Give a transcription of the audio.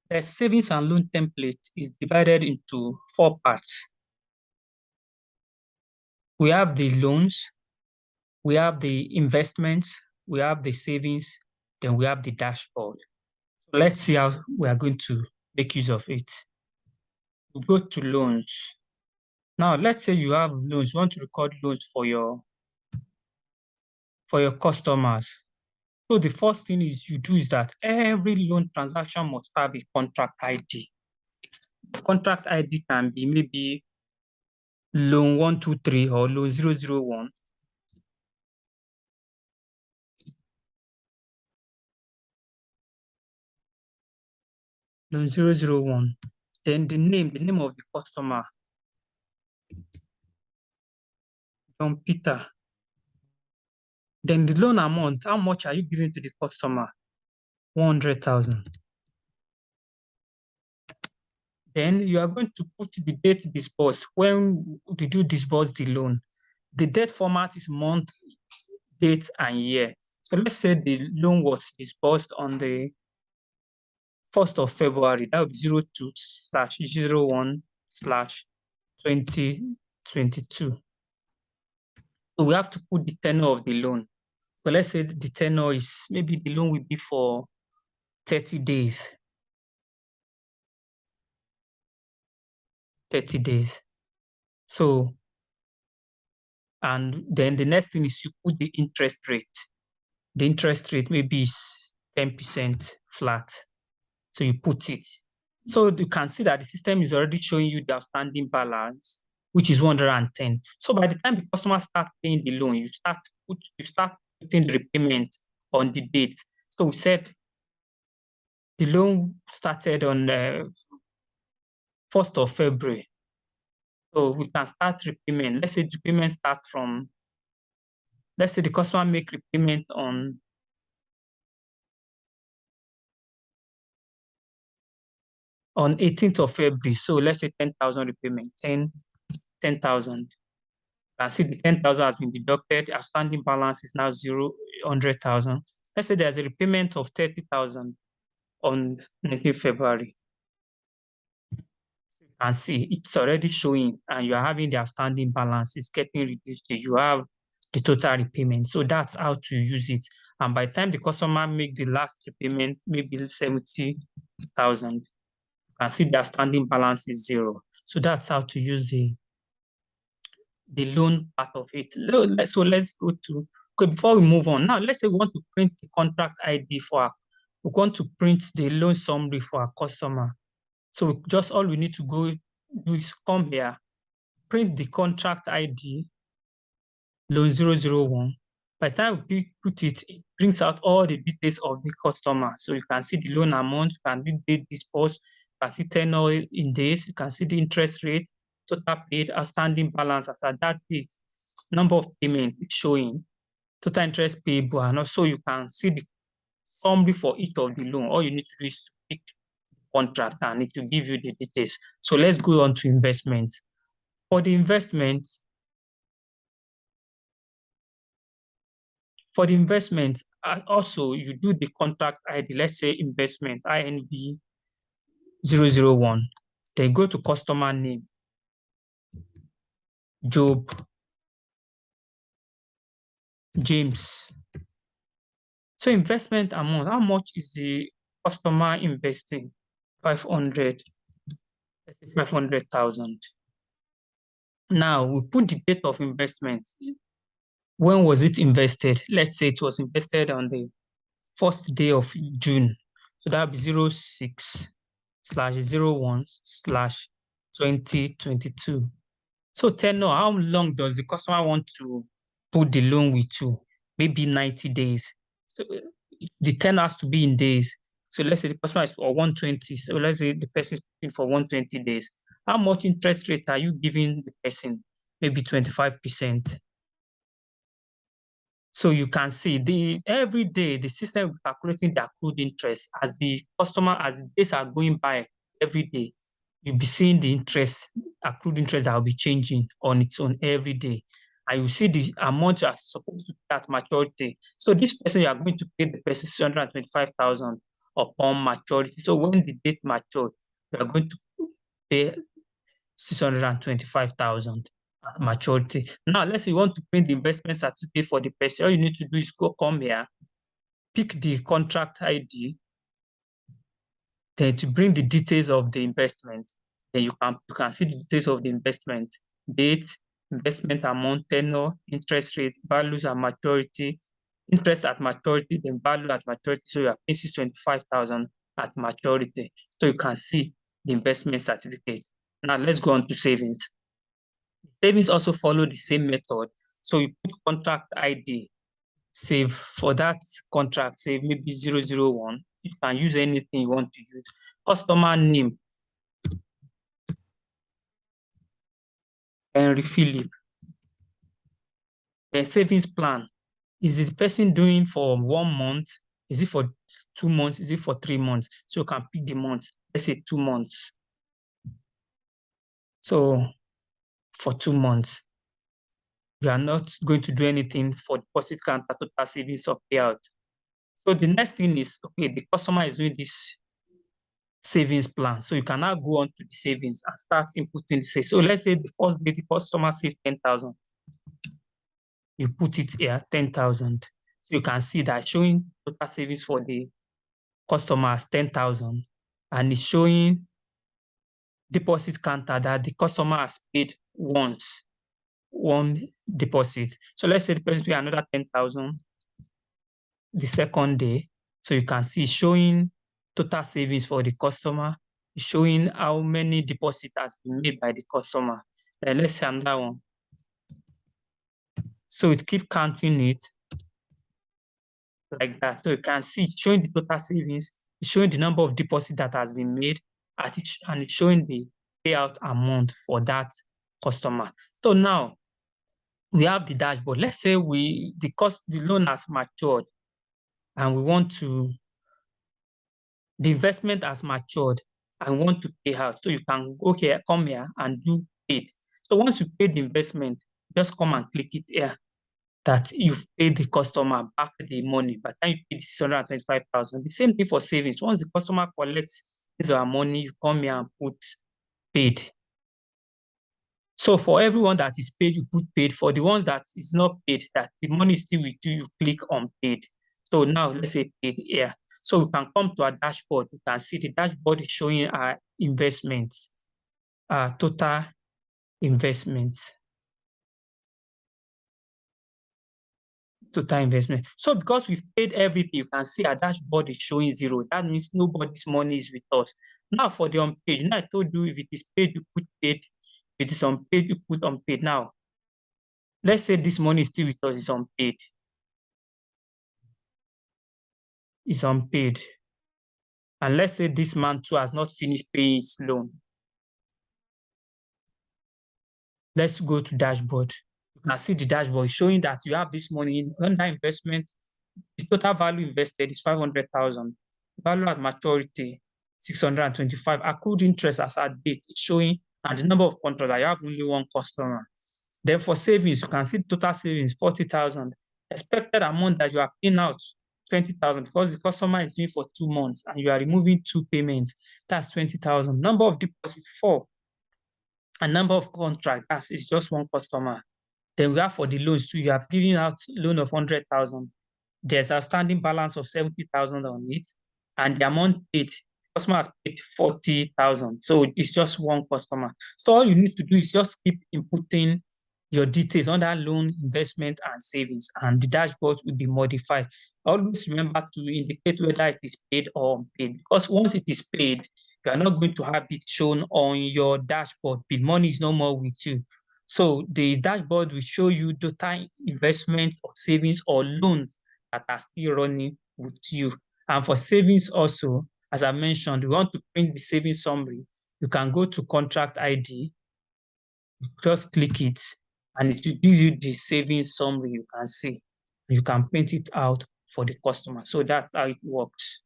The savings and loan template is divided into 4 parts. We have the loans, we have the investments, we have the savings, then we have the dashboard. So let's see how we are going to make use of it. We go to loans. Now, let's say you have loans, you want to record loans for your customers. So the first thing is you do is that every loan transaction must have a contract ID. The contract ID can be maybe loan 123 or loan 001. Loan 001. Then the name of the customer, John Peter. Then the loan amount, how much are you giving to the customer? 100,000. Then you are going to put the date disbursed. When did you disburse the loan? The date format is month, date, and year. So let's say the loan was disbursed on the 1st of February. That would be 02/01/2022. So we have to put the tenure of the loan. So let's say the tenure is, maybe the loan will be for 30 days. 30 days. So, and then the next thing is you put the interest rate. The interest rate maybe is 10% flat. So you put it. So you can see that the system is already showing you the outstanding balance, which is 110. So by the time the customer starts paying the loan, you start putting the repayment on the date. So we said the loan started on 1st of February. So we can start repayment. Let's say the repayment starts from, let's say the customer make repayment on 18th of February. So let's say 10,000 repayment, 10,000. You can see the 10,000 has been deducted. Outstanding balance is now 100,000. Let's say there's a repayment of 30,000 on 19th February. You can see it's already showing, and you are having the outstanding balance. It's getting reduced. You have the total repayment. So that's how to use it. And by the time the customer make the last repayment, maybe 70,000, you can see the outstanding balance is 0. So that's how to use the loan part of it. So let's go to, okay, before we move on, now let's say we want to print the contract ID we want to print the loan summary for our customer. So just all we need to go do is come here, print the contract ID, loan 001. By the time we put it, it brings out all the details of the customer. So you can see the loan amount, you can see date disbursed, you can see tenure in days, you can see the interest rate, total paid, outstanding balance at that date, number of payments it's showing, total interest payable, and also you can see the summary for each of the loan. All you need to do is pick contract and it will give you the details. So let's go on to investments. For the investment, also you do the contract ID, let's say investment, INV 001. Then go to customer name, Job, James. So investment amount, how much is the customer investing? 500, 500,000. Now we put the date of investment. When was it invested? Let's say it was invested on the 1st day of June. So that would be 06/01/2022. So tenure, how long does the customer want to put the loan with you? Maybe 90 days. So the tenure has to be in days. So let's say the customer is for 120. So let's say the person is putting for 120 days. How much interest rate are you giving the person? Maybe 25%. So you can see every day the system is calculating the accrued interest as the days are going by every day. You'll be seeing the accrued interest that will be changing on its own every day. And you see the amount you are supposed to pay at maturity. So this person, you are going to pay the person 625,000 upon maturity. So when the date matured, you are going to pay 625,000 at maturity. Now, let's say you want to print the investment certificate for the person. All you need to do is come here, pick the contract ID, then to bring the details of the investment. Then you can see the details of the investment, date, investment amount, tenure, interest rate, values at maturity, interest at maturity, then value at maturity. So you are paying 625,000 at maturity. So you can see the investment certificate. Now let's go on to savings. Savings also follow the same method. So you put contract ID, save for that contract, save maybe 001. You can use anything you want to use. Customer name, and refill it. Then savings plan. Is it the person doing for 1 month? Is it for 2 months? Is it for 3 months? So you can pick the month. Let's say 2 months. So for 2 months, you are not going to do anything for deposit counter, total savings or payout. So the next thing is, okay, the customer is doing this savings plan. So you can now go on to the savings and start inputting the savings. So let's say the first day the customer saved 10,000. You put it here, 10,000. So you can see that showing total savings for the customer as 10,000, and it's showing deposit counter that the customer has paid once, one deposit. So let's say the person pay another 10,000 the second day. So you can see showing total savings for the customer, showing how many deposit has been made by the customer. And let's say another one. So it keep counting it like that. So you can see it's showing the total savings, it's showing the number of deposit that has been made, and it's showing the payout amount for that customer. So now we have the dashboard. Let's say the loan has matured and we want to, the investment has matured and want to pay out. So you can go here, come here and do paid. So once you pay the investment, just come and click it here that you've paid the customer back the money. By the time you pay 625,000, the same thing for savings. Once the customer collects his or her money, you come here and put paid. So for everyone that is paid, you put paid. For the ones that is not paid, that the money is still with you, you click on paid. So now let's say paid here. So we can come to our dashboard. You can see the dashboard is showing our investments, our total investments. Total investment. So because we've paid everything, you can see our dashboard is showing 0. That means nobody's money is with us. Now for the unpaid, now I told you if it is paid, you put paid. If it is unpaid, you put unpaid. Now, let's say this money is still with us, it's unpaid. It's unpaid. And let's say this man too has not finished paying his loan. Let's go to dashboard. You can see the dashboard showing that you have this money in under investment. The total value invested is 500,000. Value at maturity, 625. Accrued interest as at date is showing, and the number of contracts that you have only one customer. Then for savings, you can see total savings, 40,000. Expected amount that you are paying out, 20,000, because the customer is doing for 2 months and you are removing 2 payments. That's 20,000. Number of deposits, 4. And number of contracts, that is just one customer. Then we have for the loans too. You have given out loan of 100,000. There's a standing balance of 70,000 on it, and the amount paid, customer has paid 40,000. So it's just one customer. So all you need to do is just keep inputting your details on that loan, investment, and savings, and the dashboard will be modified. Always remember to indicate whether it is paid or unpaid, because once it is paid, you are not going to have it shown on your dashboard. The money is no more with you. So the dashboard will show you total investment or savings or loans that are still running with you. And for savings also, as I mentioned, we want to print the savings summary. You can go to contract ID, just click it, and it will give you the savings summary you can see. You can print it out for the customer. So that's how it works.